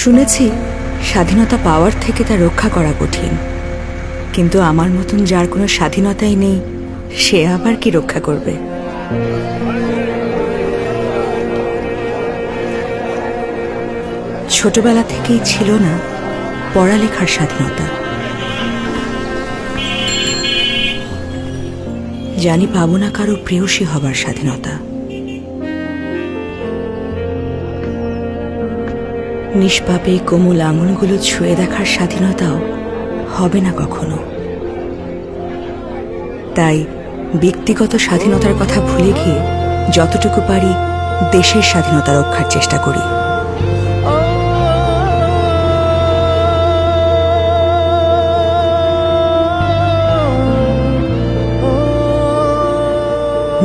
শুনেছি স্বাধীনতা পাওয়ার থেকে তা রক্ষা করা কঠিন, কিন্তু আমার মতন যার কোনো স্বাধীনতাই নেই সে আবার কি রক্ষা করবে? ছোটবেলা থেকেই ছিল না পড়ালেখার স্বাধীনতা। জানি পাবো না কারো প্রেয়সী হবার স্বাধীনতা। নিষ্পাপে কোমল আঙুলগুলো ছুঁয়ে দেখার স্বাধীনতাও হবে না কখনো। তাই ব্যক্তিগত স্বাধীনতার কথা ভুলে গিয়ে যতটুকু পারি দেশের স্বাধীনতা রক্ষার চেষ্টা করি।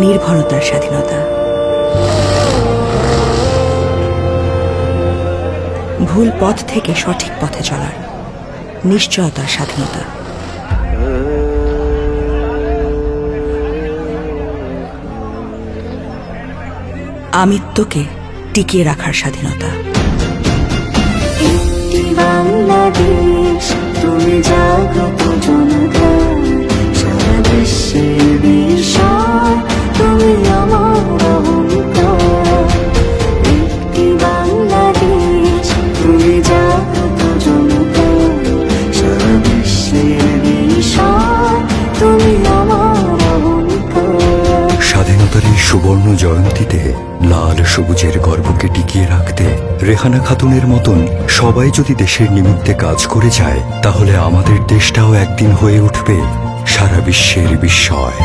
নির্ভরতার স্বাধীনতা, ভুল পথ থেকে সঠিক পথে চলার নিশ্চয়তার স্বাধীনতা, আমিত্বকে টিকিয়ে রাখার স্বাধীনতা। একটি বাংলাদেশ, তুমি জাগ্রত জনতার, সারা বিশ্বের বিষয় তুমি আমার অহংকার। একটি বাংলাদেশ, তুমি জাগ্রত জনতার, সারা বিশ্বের বিষয় তুমি আমার অহংকার। স্বাধীনতার এই সুবর্ণ জয়ন্তীতে লাল সবুজের গর্বকে টিকিয়ে রাখতে রেহানা খাতুনের মতন সবাই যদি দেশের নিমিত্তে কাজ করে যায়, তাহলে আমাদের দেশটাও একদিন হয়ে উঠবে সারা বিশ্বের বিস্ময়।